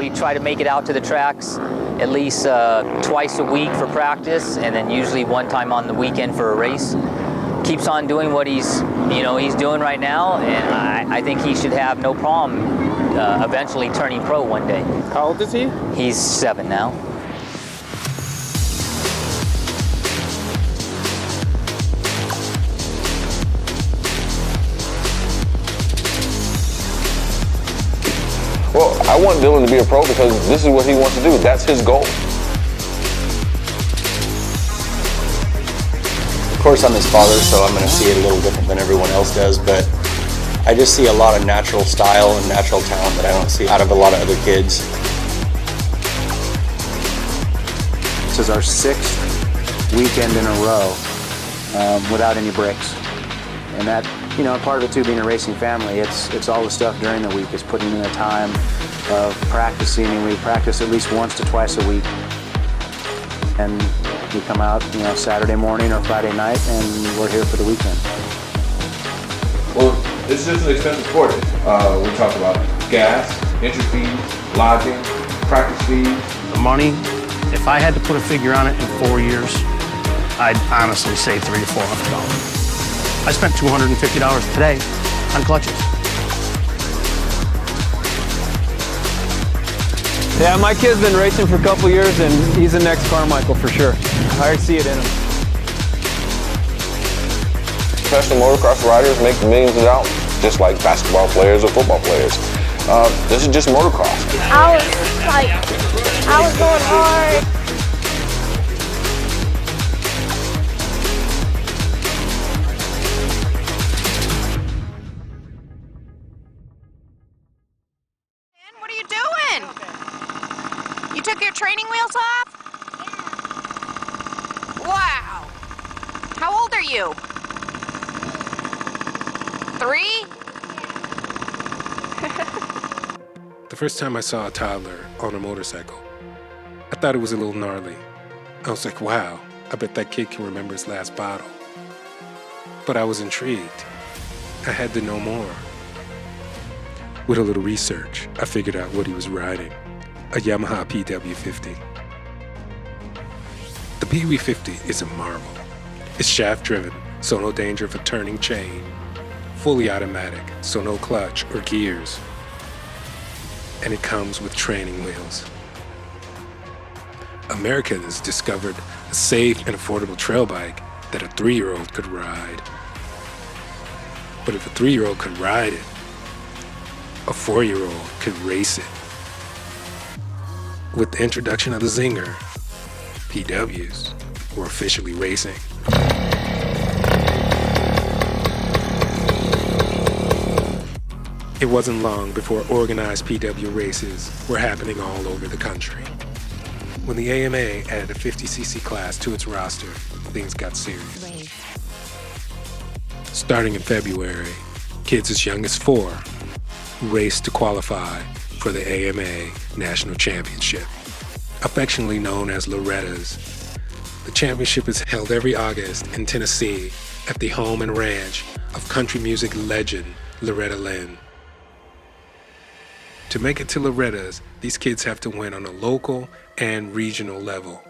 We try to make it out to the tracks at least twice a week for practice, and then usually one time on the weekend for a race. Keeps on doing what he's doing right now, and I think he should have no problem eventually turning pro one day. How old is he? He's 7 now. Well, I want Dylan to be a pro because this is what he wants to do. That's his goal. Of course, I'm his father, so I'm going to see it a little different than everyone else does, but I just see a lot of natural style and natural talent that I don't see out of a lot of other kids. This is our 6th weekend in a row without any breaks. And that, part of it too, being a racing family, it's all the stuff during the week. It's putting in the time of practicing, and we practice at least once to twice a week. And we come out, Saturday morning or Friday night, and we're here for the weekend. Well, this is an expensive sport. We talk about gas, entry fees, lodging, practice fees. The money, if I had to put a figure on it in 4 years, I'd honestly say $300 to $400. I spent $250 today on clutches. Yeah, my kid's been racing for a couple years, and he's the next Carmichael for sure. I see it in him. Professional motocross riders make millions of dollars, just like basketball players or football players. This is just motocross. I was going hard. What are you doing? You took your training wheels off? Wow. How old are you? 3? The first time I saw a toddler on a motorcycle, I thought it was a little gnarly. I was like, wow, I bet that kid can remember his last bottle. But I was intrigued. I had to know more. With a little research, I figured out what he was riding, a Yamaha PW50. The PW50 is a marvel. It's shaft-driven, so no danger of a turning chain. Fully automatic, so no clutch or gears. And it comes with training wheels. Americans discovered a safe and affordable trail bike that a 3-year-old could ride. But if a 3-year-old could ride it, a 4-year-old could race it. With the introduction of the Zinger, PWs were officially racing. It wasn't long before organized PW races were happening all over the country. When the AMA added a 50cc class to its roster, things got serious. Starting in February, kids as young as 4 raced to qualify for the AMA National Championship, affectionately known as Loretta's. The championship is held every August in Tennessee at the home and ranch of country music legend Loretta Lynn. To make it to Loretta's, these kids have to win on a local and regional level.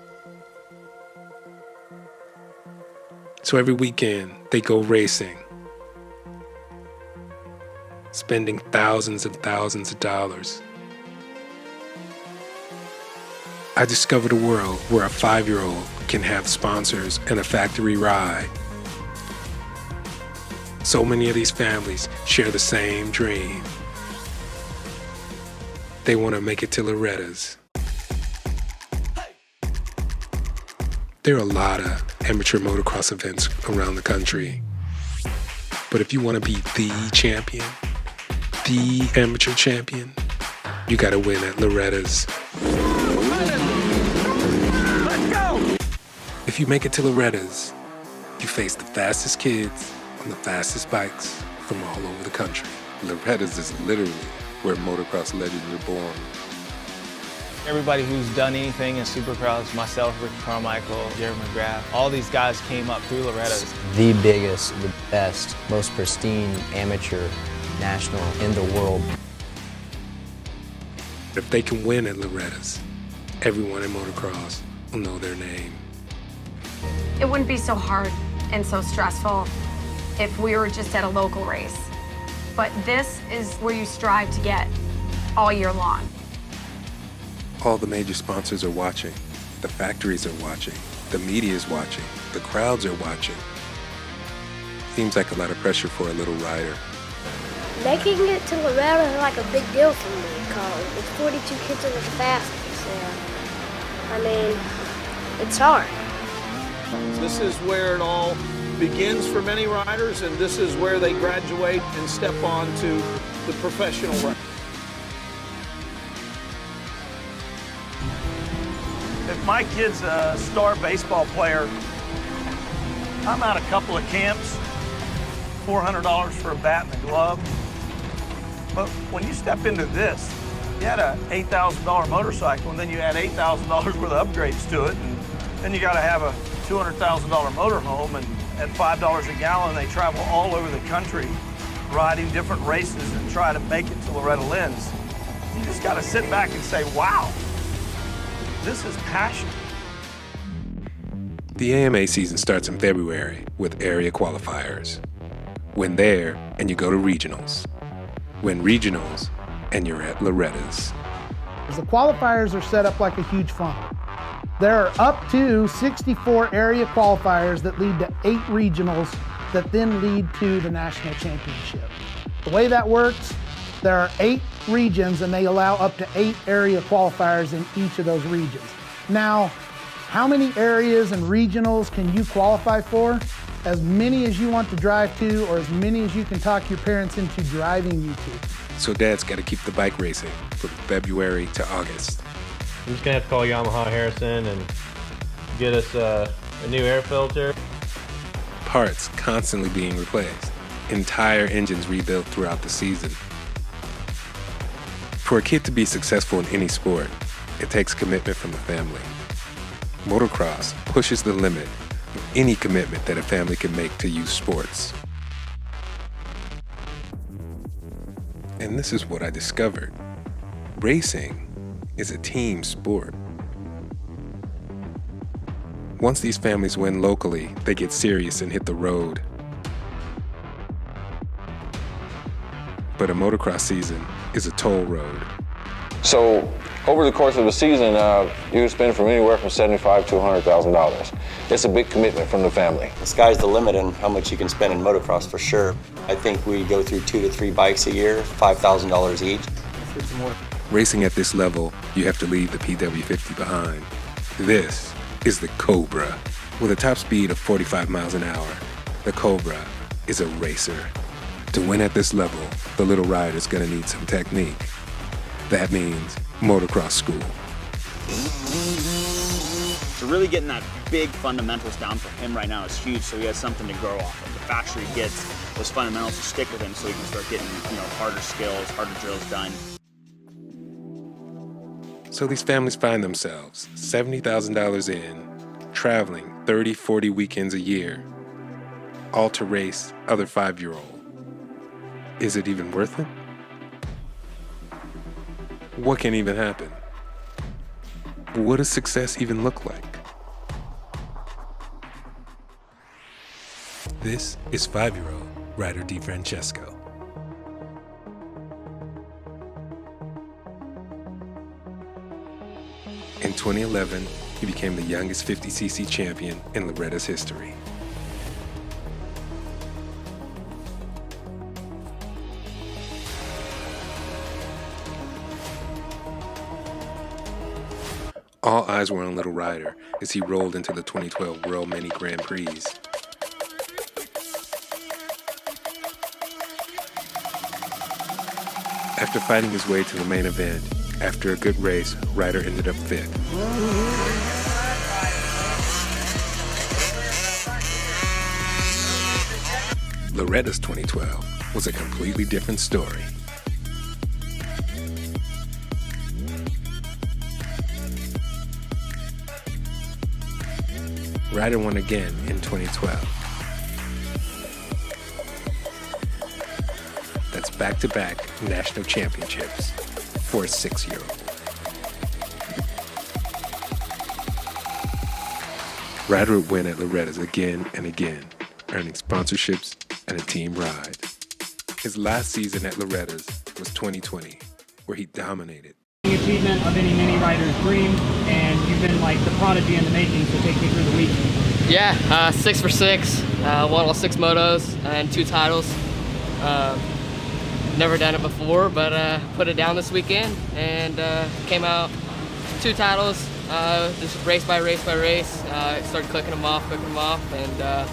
So every weekend, they go racing, spending thousands and thousands of dollars. I discovered a world where a 5-year-old can have sponsors and a factory ride. So many of these families share the same dream. They want to make it to Loretta's. There are a lot of amateur motocross events around the country. But if you want to be the champion, the amateur champion, you got to win at Loretta's. Let's go! If you make it to Loretta's, you face the fastest kids on the fastest bikes from all over the country. Loretta's is literally where motocross legends are born. Everybody who's done anything in Supercross, myself, Rick Carmichael, Jerry McGrath, all these guys came up through Loretta's. The biggest, the best, most pristine amateur national in the world. If they can win at Loretta's, everyone in motocross will know their name. It wouldn't be so hard and so stressful if we were just at a local race. But this is where you strive to get all year long. All the major sponsors are watching. The factories are watching. The media is watching. The crowds are watching. Seems like a lot of pressure for a little rider. Making it to Loretta is like a big deal for me because it's 42 kids in the fastest. And, I mean, it's hard. This is where it all begins for many riders, and this is where they graduate and step on to the professional ride. If my kid's a star baseball player, I'm out a couple of camps, $400 for a bat and a glove. But when you step into this, you had a $8,000 motorcycle, and then you add $8,000 worth of upgrades to it, and then you got to have a $200,000 motorhome, and at $5 a gallon, they travel all over the country, riding different races and try to make it to Loretta Lynn's. You just got to sit back and say, wow, this is passion. The AMA season starts in February with area qualifiers. Win there, and you go to regionals. Win regionals, and you're at Loretta's. The qualifiers are set up like a huge funnel. There are up to 64 area qualifiers that lead to 8 regionals that then lead to the national championship. The way that works, there are 8 regions and they allow up to 8 area qualifiers in each of those regions. Now, how many areas and regionals can you qualify for? As many as you want to drive to, or as many as you can talk your parents into driving you to. So Dad's got to keep the bike racing from February to August. I'm just gonna have to call Yamaha Harrison and get us a new air filter. Parts constantly being replaced. Entire engines rebuilt throughout the season. For a kid to be successful in any sport, it takes commitment from the family. Motocross pushes the limit of any commitment that a family can make to youth sports. And this is what I discovered. Racing is a team sport. Once these families win locally, they get serious and hit the road. But a motocross season is a toll road. So over the course of the season, you would spend from anywhere from $75,000 to $100,000. It's a big commitment from the family. The sky's the limit on how much you can spend in motocross for sure. I think we go through 2 to 3 bikes a year, $5,000 each. Racing at this level, you have to leave the PW50 behind. This is the Cobra. With a top speed of 45 miles an hour, the Cobra is a racer. To win at this level, the little rider's gonna need some technique. That means motocross school. So really getting that big fundamentals down for him right now is huge, so he has something to grow off of. The faster he gets those fundamentals to stick with him so he can start getting, harder skills, harder drills done. So these families find themselves $70,000 in, traveling 30, 40 weekends a year, all to race other 5-year-old. Is it even worth it? What can even happen? What does success even look like? This is 5-year-old Ryder DiFrancesco. In 2011, he became the youngest 50cc champion in Loretta's history. All eyes were on Little Ryder as he rolled into the 2012 World Mini Grand Prix. After fighting his way to the main event, after a good race, Ryder ended up fifth. Loretta's 2012 was a completely different story. Ryder won again in 2012. That's back-to-back national championships. for a 6-year-old. Ryder would win at Loretta's again and again, earning sponsorships and a team ride. His last season at Loretta's was 2020, where he dominated. Achievement of any mini rider's dream, and you've been like the prodigy in the making, so take me through the week. Yeah, 6 for 6, won all 6 motos and 2 titles. Never done it before, but put it down this weekend and came out 2 titles, just race by race by race. Started clicking them off, and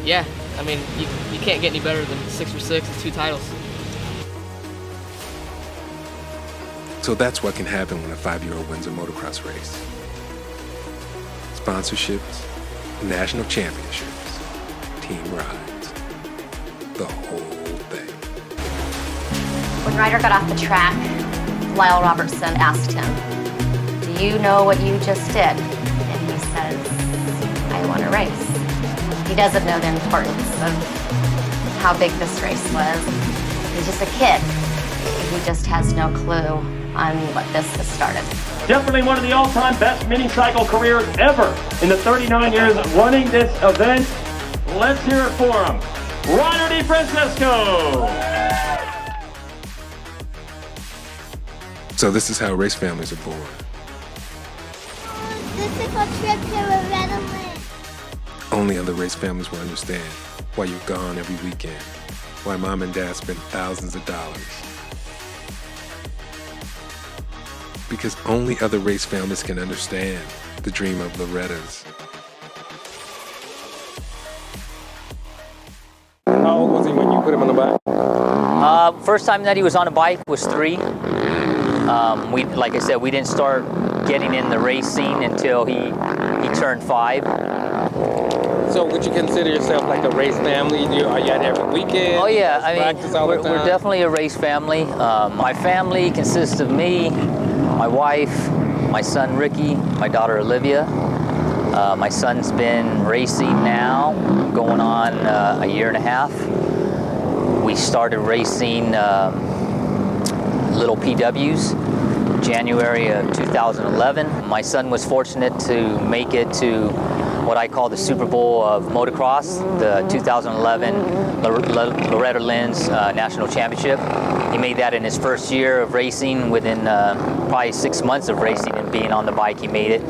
yeah, I mean, you can't get any better than 6 for 6 and 2 titles. So that's what can happen when a 5-year-old wins a motocross race. Sponsorships, national championships, team rides, the whole thing. When Ryder got off the track, Lyle Robertson asked him, "Do you know what you just did?" And he says, "I won a race." He doesn't know the importance of how big this race was. He's just a kid. He just has no clue on what this has started. Definitely one of the all-time best mini-cycle careers ever in the 39 years running this event. Let's hear it for him. Ryder DeFrancesco! So this is how race families are born. This is a trip to Loretta Lynn. Only other race families will understand why you're gone every weekend, why mom and dad spend thousands of dollars. Because only other race families can understand the dream of Loretta's. How old was he when you put him on the bike? First time that he was on a bike was 3. Like I said, we didn't start getting in the race scene until he turned 5. So would you consider yourself like a race family? Are you at every weekend? Oh yeah, I mean, practice all the time? we're definitely a race family. My family consists of me, my wife, my son Ricky, my daughter Olivia. My son's been racing now, going on a year and a half. We started racing little PWs January of 2011. My son was fortunate to make it to what I call the Super Bowl of Motocross, the 2011 Loretta Lynn's National Championship. He made that in his first year of racing. Within probably 6 months of racing and being on the bike, he made it.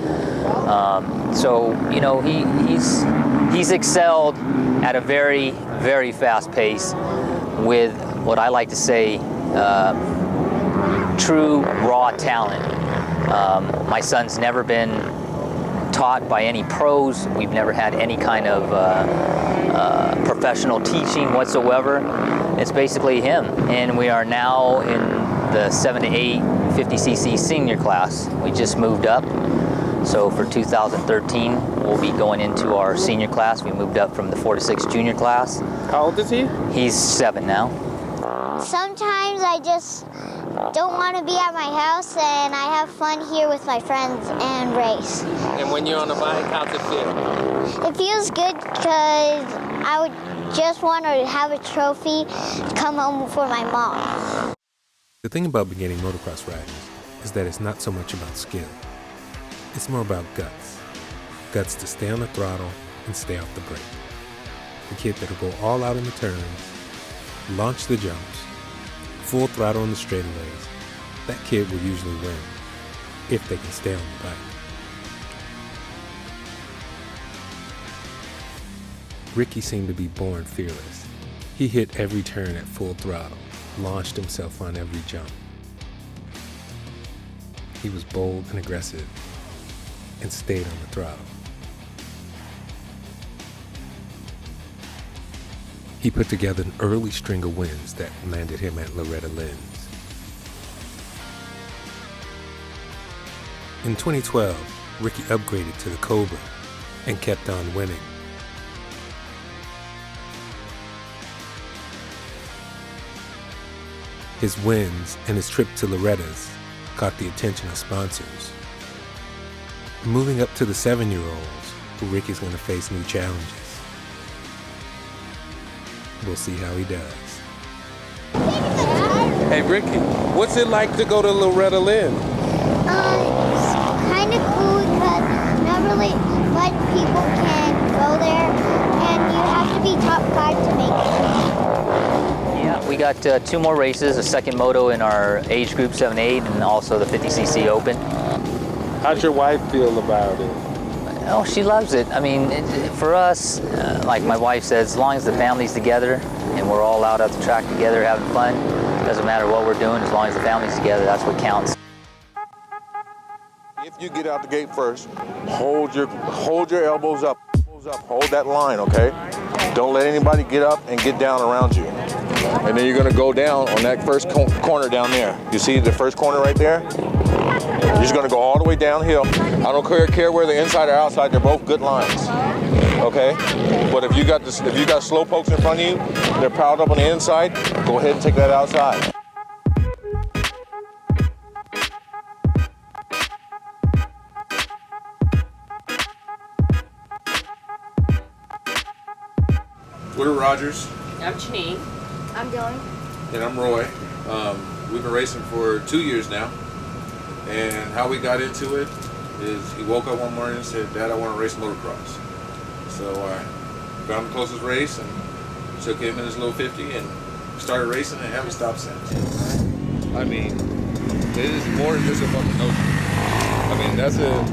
So, you know, he's excelled at a very, very fast pace with what I like to say, true raw talent. My son's never been taught by any pros. We've never had any kind of professional teaching whatsoever. It's basically him. And we are now in the 7 to 8 50cc senior class. We just moved up. So for 2013, we'll be going into our senior class. We moved up from the 4 to 6 junior class. How old is he? He's 7 now. Sometimes I just don't want to be at my house, and I have fun here with my friends and race. And when you're on the bike, how's it feel? It feels good because I would just want to have a trophy to come home for my mom. The thing about beginning motocross riders is that it's not so much about skill. It's more about guts. Guts to stay on the throttle and stay off the brake. The kid that'll go all out in the turns, launch the jumps, full throttle in the straightaways. That kid will usually win, if they can stay on the bike. Ricky seemed to be born fearless. He hit every turn at full throttle, launched himself on every jump. He was bold and aggressive, and stayed on the throttle. He put together an early string of wins that landed him at Loretta Lynn's. In 2012, Ricky upgraded to the Cobra and kept on winning. His wins and his trip to Loretta's caught the attention of sponsors. Moving up to the 7-year-olds, Ricky's going to face new challenges. We'll see how he does. Hey, Hey, Ricky, what's it like to go to Loretta Lynn? It's kind of cool because not really much people can go there, and you have to be top 5 to make it. Yeah, we got 2 more races, a second moto in our age group 7-8 and also the 50cc Open. How's your wife feel about it? Oh, she loves it. I mean, for us, like my wife says, as long as the family's together and we're all out at the track together having fun, doesn't matter what we're doing, as long as the family's together, that's what counts. If you get out the gate first, hold your elbows up, hold that line, okay? Don't let anybody get up and get down around you. And then you're gonna go down on that first corner down there. You see the first corner right there? You're just gonna go all the way downhill. I don't care where they're inside or outside, they're both good lines, okay? But if you got slow pokes in front of you, they're piled up on the inside, go ahead and take that outside. We're Rogers. I'm Janine. I'm Dylan. And I'm Roy. We've been racing for 2 years now. And how we got into it is he woke up one morning and said, Dad, I want to race motocross. So I found the closest race and took him in his little 50 and started racing and haven't stopped since. I mean, it is more than just a fucking notion. I mean, that's a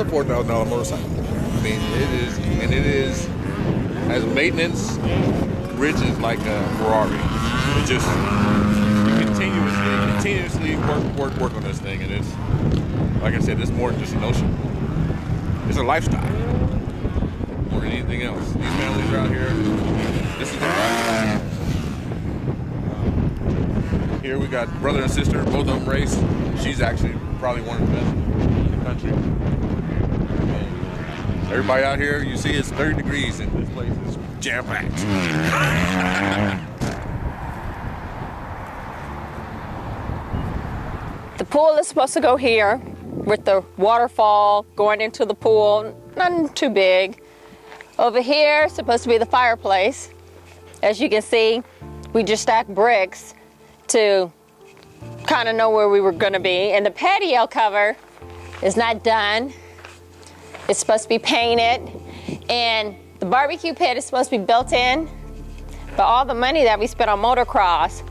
$4,000 motorcycle. I mean, it is as maintenance rich as like a Ferrari. It just continuously work on this thing, and it's, like I said, it's more than just a notion. It's a lifestyle more than anything else. These families are out here, this is their lifestyle. Here we got brother and sister, both of them race. She's actually probably one of the best in the country. Everybody out here, you see it's 30 degrees and this place is jam-packed. The pool is supposed to go here with the waterfall going into the pool, nothing too big. Over here is supposed to be the fireplace. As you can see, we just stacked bricks to kind of know where we were going to be. And the patio cover is not done. It's supposed to be painted. And the barbecue pit is supposed to be built in. But all the money that we spent on motocross,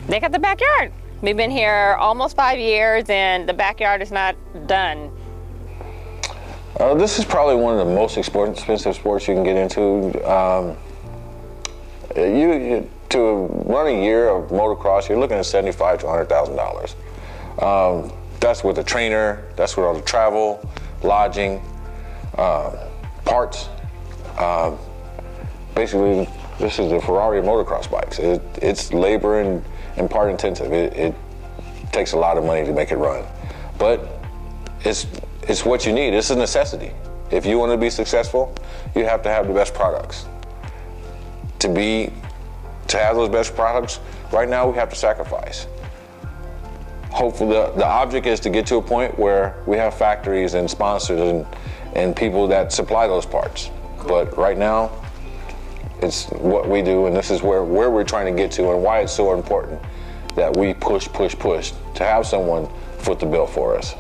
they got the backyard. We've been here almost 5 years and the backyard is not done. This is probably one of the most expensive sports you can get into. To run a year of motocross, you're looking at $75,000 to $100,000. That's with a trainer, that's with all the travel, lodging, parts. Basically, this is the Ferrari of motocross bikes. It's labor and part intensive. It takes a lot of money to make it run, but it's what you need. It's a necessity. If you want to be successful, you have to have the best products. To have those best products, right now we have to sacrifice. Hopefully, the object is to get to a point where we have factories and sponsors and people that supply those parts. But right now, it's what we do, and this is where we're trying to get to and why it's so important that we push to have someone foot the bill for us.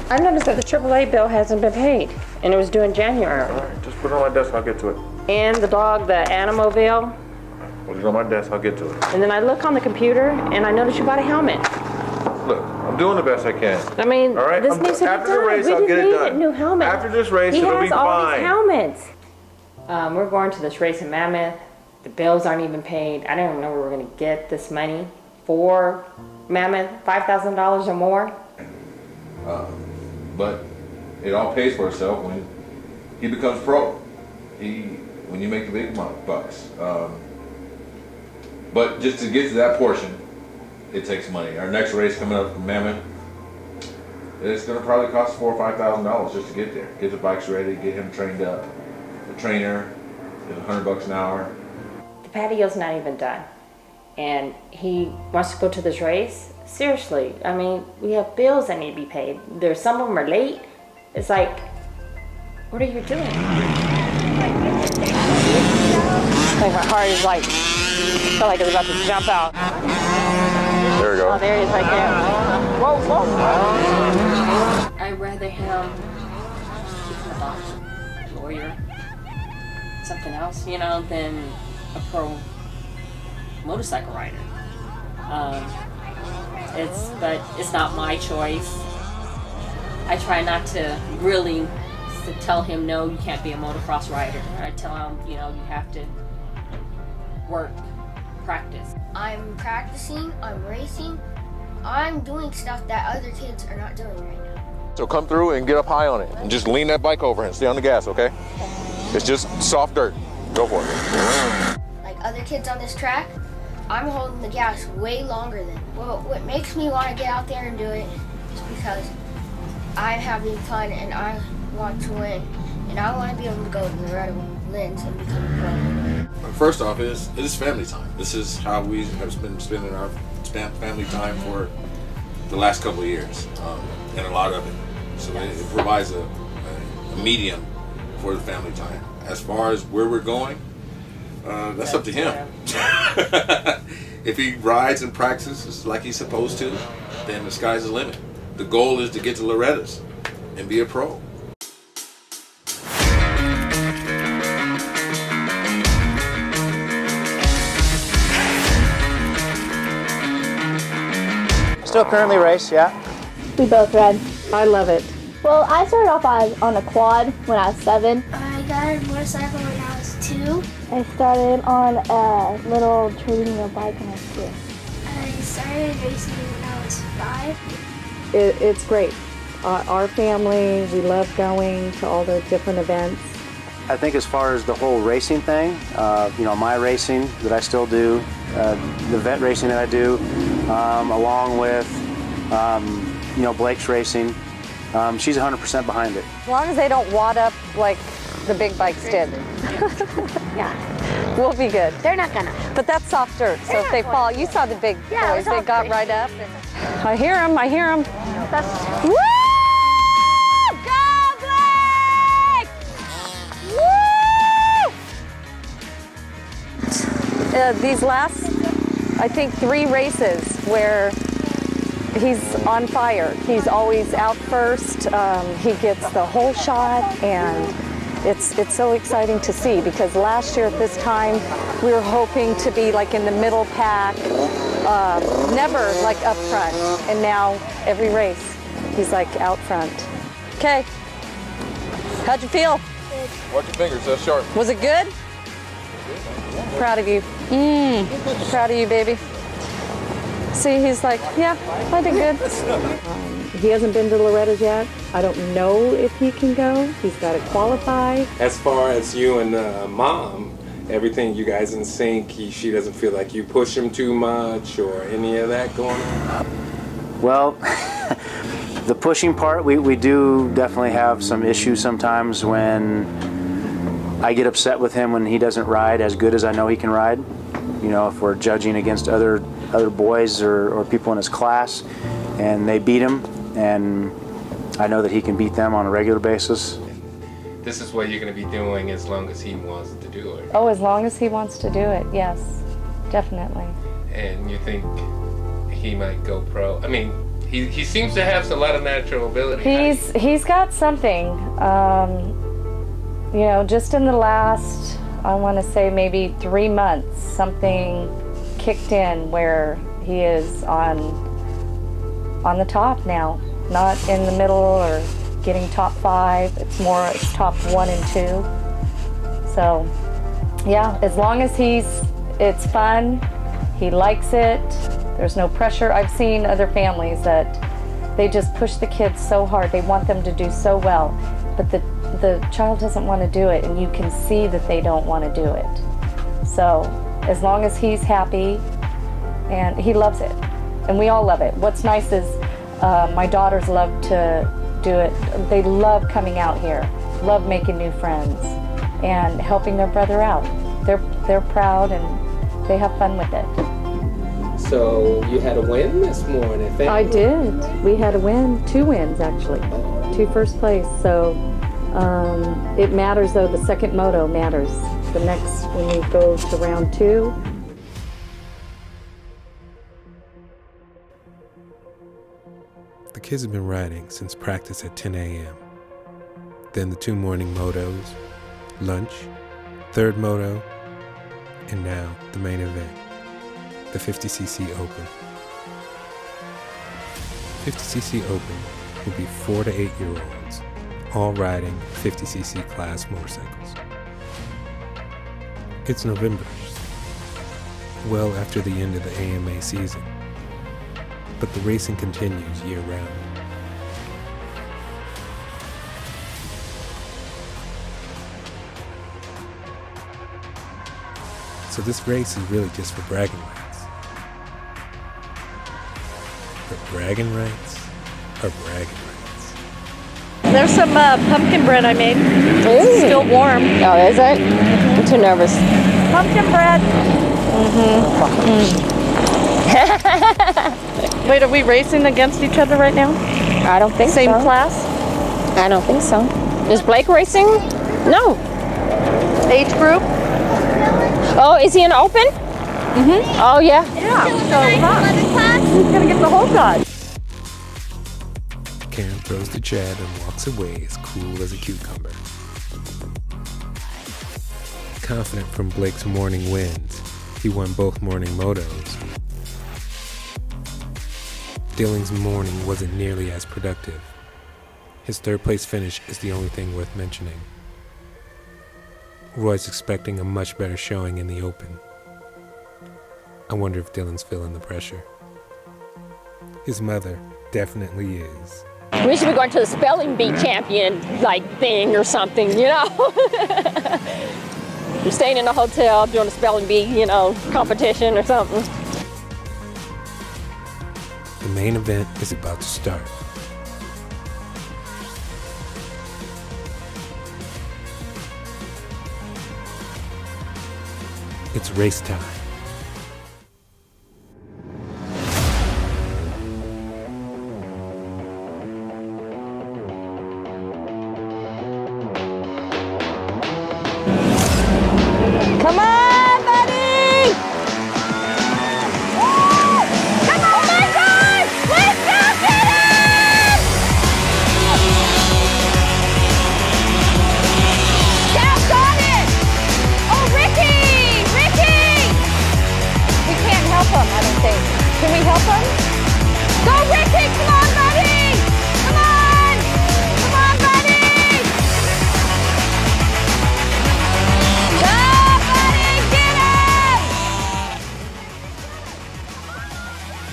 I noticed that the AAA bill hasn't been paid, and it was due in January. All right, just put it on my desk, I'll get to it. And the dog, the animal bill. Put it on my desk, I'll get to it. And then I look on the computer, and I noticed you bought a helmet. Look, I'm doing the best I can. I mean, all right? this needs to be done. After the race, We I'll just get it need done. a new helmet. After this race, it'll be He has all these fine. helmets. We're going to this race in Mammoth. The bills aren't even paid. I don't even know where we're going to get this money for Mammoth, $5,000 or more. But it all pays for itself when he becomes pro. When you make the big bucks. But just to get to that portion, it takes money. Our next race coming up from Mammoth, it's going to probably cost $4,000 or $5,000 just to get there. Get the bikes ready, get him trained up. The trainer is $100 an hour. The patio's not even done. And he wants to go to this race? Seriously, I mean, we have bills that need to be paid. Some of them are late. It's like, what are you doing? Like my heart is like, I feel like it's about to jump out. There we go. Oh, there he is right there. Whoa, whoa. I'd rather him become a doctor, lawyer, something else, you know, than a pro motorcycle rider. But it's not my choice. I try not to really tell him, no, you can't be a motocross rider. I tell him, you know, you have to work, practice. I'm practicing, I'm racing, I'm doing stuff that other kids are not doing right now. So come through and get up high on it and just lean that bike over and stay on the gas, okay? It's just soft dirt. Go for it. Like other kids on this track, I'm holding the gas way longer than. Well, what makes me want to get out there and do it is because I'm having fun and I want to win. And I want to be able to go to the Red Lens and become a pro. First off, it is family time. This is how we have been spending our family time for the last couple of years, and a lot of it. So it provides a medium for the family time. As far as where we're going, that's up to him. If he rides and practices like he's supposed to, then the sky's the limit. The goal is to get to Loretta's and be a pro. Still currently race, yeah. We both ride. I love it. Well, I started off on a quad when I was 7. I got a motorcycle when I was 2. I started on a little trading wheel bike when I was 2. I started racing when I was 5. It's great. Our family, we love going to all the different events. I think as far as the whole racing thing, you know, my racing that I still do, the vet racing that I do, along with, you know, Blake's racing, she's 100% behind it. As long as they don't wad up like the big bikes did. Yeah. We'll be good. They're not gonna. But that's soft dirt, so if they fall, you saw the big boys, they got right up. I hear them, I hear them. Woo! Go, Blake! Woo! These last, I think, 3 races where he's on fire. He's always out first. He gets the whole shot, and it's so exciting to see because last year at this time we were hoping to be like in the middle pack, never like up front, and now every race he's like out front. Okay, how'd you feel? Watch your fingers, that's sharp. Was it good? Proud of you. Proud of you, baby. See, he's like, yeah, I did good. He hasn't been to Loretta's yet. I don't know if he can go. He's got to qualify. As far as you and Mom, everything you guys in sync, she doesn't feel like you push him too much or any of that going on? Well, the pushing part, we do definitely have some issues sometimes when I get upset with him when he doesn't ride as good as I know he can ride. You know, if we're judging against other boys or people in his class and they beat him, and I know that he can beat them on a regular basis. This is what you're going to be doing as long as he wants to do it. Oh, as long as he wants to do it, yes, definitely. And you think he might go pro? I mean, he seems to have a lot of natural ability. He's got something. You know, just in the last, I want to say maybe 3 months, something kicked in where he is on the top now, not in the middle or getting top 5. It's top 1 and 2. So yeah, as long as it's fun, he likes it, there's no pressure. I've seen other families that they just push the kids so hard, they want them to do so well, but the child doesn't want to do it, and you can see that they don't want to do it. So as long as he's happy, and he loves it, and we all love it. What's nice is my daughters love to do it. They love coming out here, love making new friends, and helping their brother out. They're proud and they have fun with it. So you had a win this morning. I did. We had a win, 2 wins actually, 2 first place. So it matters though. The second moto matters. The next, when you go to round 2. The kids have been riding since practice at 10 a.m. Then the 2 morning motos, lunch, 3rd moto, and now the main event, the 50cc Open. 50cc Open will be 4 to 8-year-olds, all riding 50cc class motorcycles. It's November, well after the end of the AMA season, but the racing continues year-round. So this race is really just for bragging rights. But bragging rights are bragging rights. There's some pumpkin bread I made. It's still warm. Oh, is it? I'm too nervous. Pumpkin bread. Wait, are we racing against each other right now? I don't think Same so. class? I don't think so. Is Blake racing? No. Age group? Oh, is he an open? Mm-hmm. Oh, yeah. Yeah. So, huh? Who's going to get the whole guy? Karen throws to Chad and walks away as cool as a cucumber. Confident from Blake's morning wins, he won both morning motos. Dilling's morning wasn't nearly as productive. His 3rd place finish is the only thing worth mentioning. Roy's expecting a much better showing in the Open. I wonder if Dylan's feeling the pressure. His mother definitely is. We should be going to the spelling bee champion thing or something, you know? You're staying in a hotel doing a spelling bee, competition or something. The main event is about to start. It's race time. Come on, buddy! Woo! Come on, my God! Let's go get him! Cal got it! Oh, Ricky! Ricky! We can't help him, I don't think. Can we help him? Go, Ricky! Come on, buddy! Come on! Come on, buddy! Go!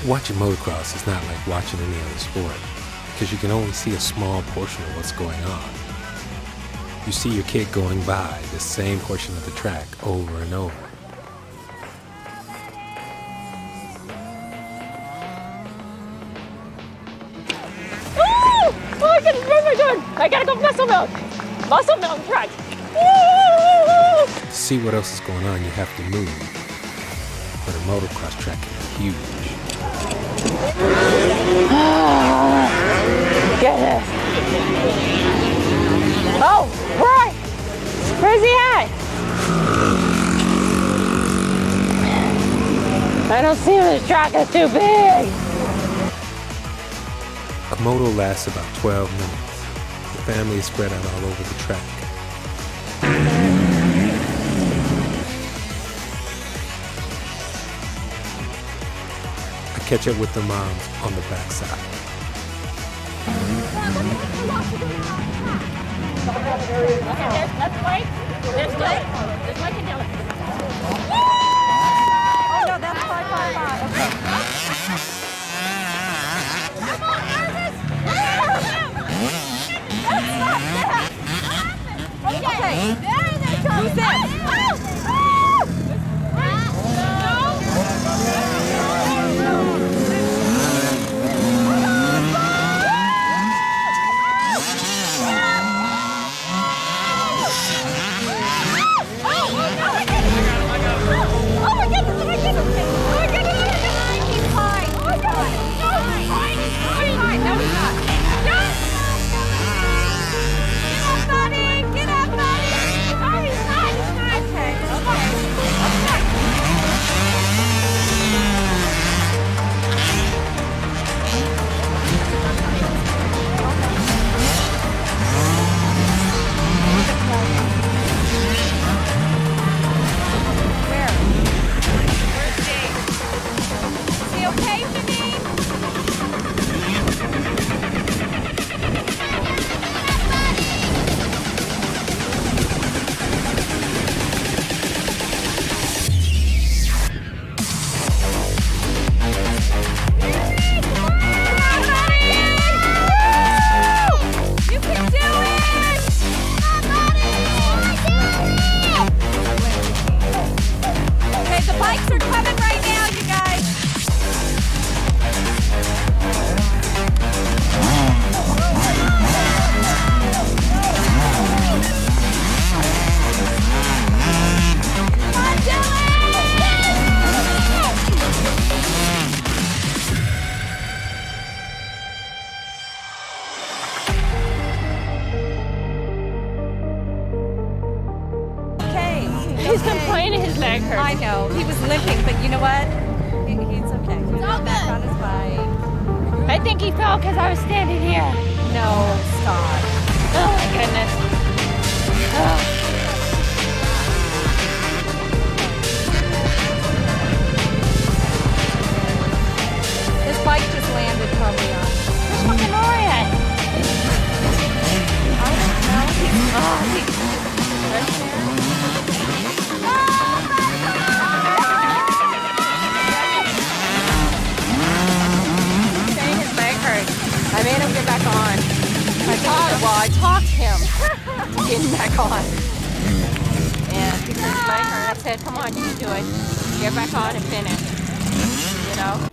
Watching motocross is not like watching any other sport, because you can only see a small portion of what's going on. You see your kid going by the same portion of the track over and over. Oh, I gotta, what am I doing? I gotta go muscle milk. Muscle milk track. To see what else is going on, you have to move. But a motocross track can be huge. Goodness. Oh, Roy! Where's he at? I don't see him. This track is too big. A moto lasts about 12 minutes. The family is spread out all over the track. I catch up with the moms on the backside. That's Blake. That's Blake. That's Blake and Dylan. Oh, no, that's 555. Okay. There they come. Who's that? think he fell because I was standing here. No, stop. Oh my goodness. Oh. His bike just landed probably on. Where's fucking Rory at? I don't know. He's right there. Saying his leg hurts. I made him get back on. I talked him getting back on. And he said his leg hurt. I said, come on, you can do it. Get back on and finish. You know?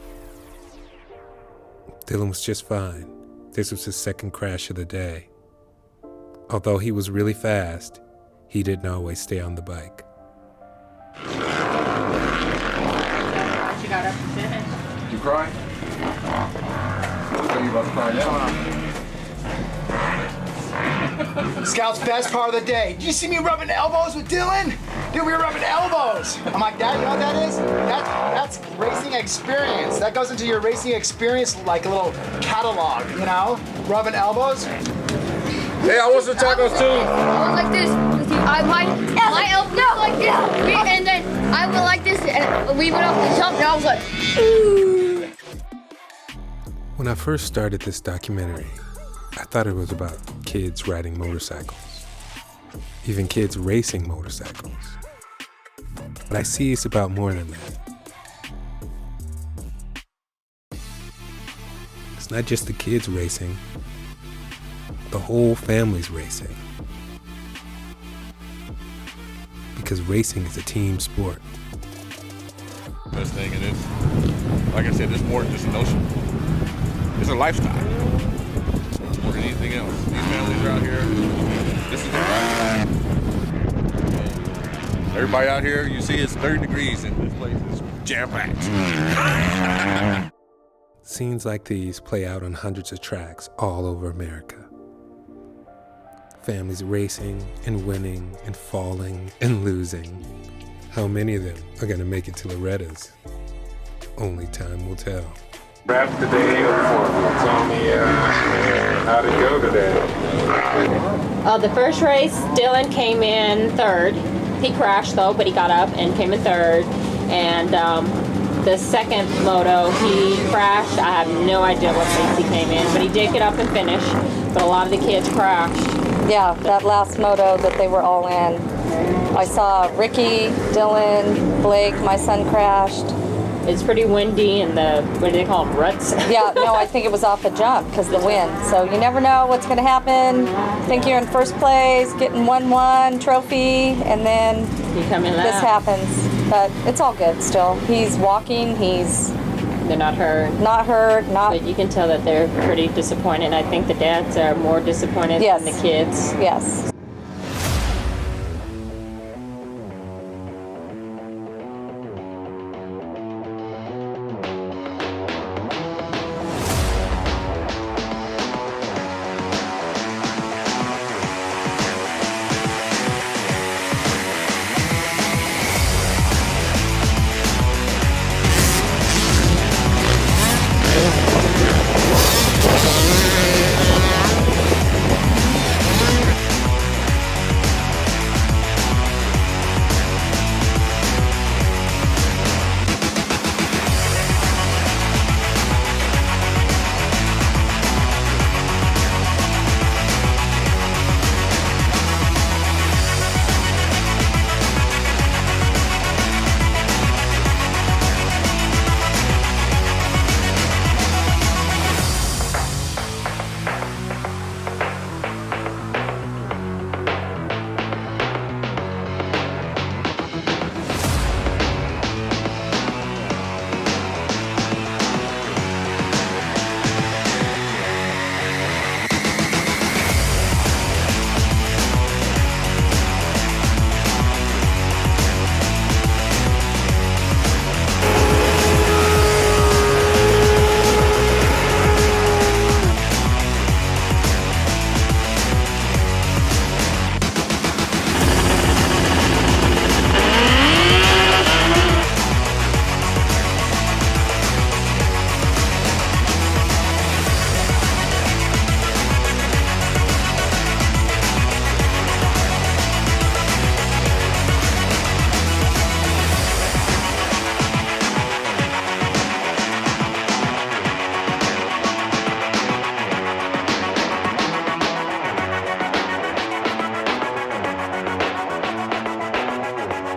Dylan was just fine. This was his second crash of the day. Although he was really fast, he didn't always stay on the bike. She got up and finished. You cry? Are you about to cry now? Scout's best part of the day. Did you see me rubbing elbows with Dylan? Dude, we were rubbing elbows. I'm like, Dad, you know what that is? That's racing experience. That goes into your racing experience like a little catalog, you know? Rubbing elbows. Hey, I want some tacos too. I was like this. My elbow was like this. And then I went like this, and we went up and jumped, and I was like, ooh. When I first started this documentary, I thought it was about kids riding motorcycles, even kids racing motorcycles. But I see it's about more than that. It's not just the kids racing, the whole family's racing. Because racing is a team sport. Best thing it is, like I said, it's more than just a notion. It's a lifestyle. More than anything else. These families are out here, this is their lifestyle. Everybody out here, you see it's 30 degrees and this place is jam-packed. Scenes like these play out on hundreds of tracks all over America. Families racing and winning and falling and losing. How many of them are going to make it to Loretta's? Only time will tell. Wrap the day up for me. Tell me how did it go today? The first race, Dylan came in third. He crashed though, but he got up and came in third. And the second moto, he crashed. I have no idea what race he came in, but he did get up and finish. But a lot of the kids crashed. Yeah, that last moto that they were all in. I saw Ricky, Dylan, Blake, my son crashed. It's pretty windy and what do they call them, ruts? Yeah, no, I think it was off the jump because of the wind. So you never know what's going to happen. Think you're in first place, getting 1-1 trophy, and then you come in this happens. But it's all good still. He's walking, They're not hurt. Not hurt, But you can tell that they're pretty disappointed. I think the dads are more disappointed than the kids. Yes.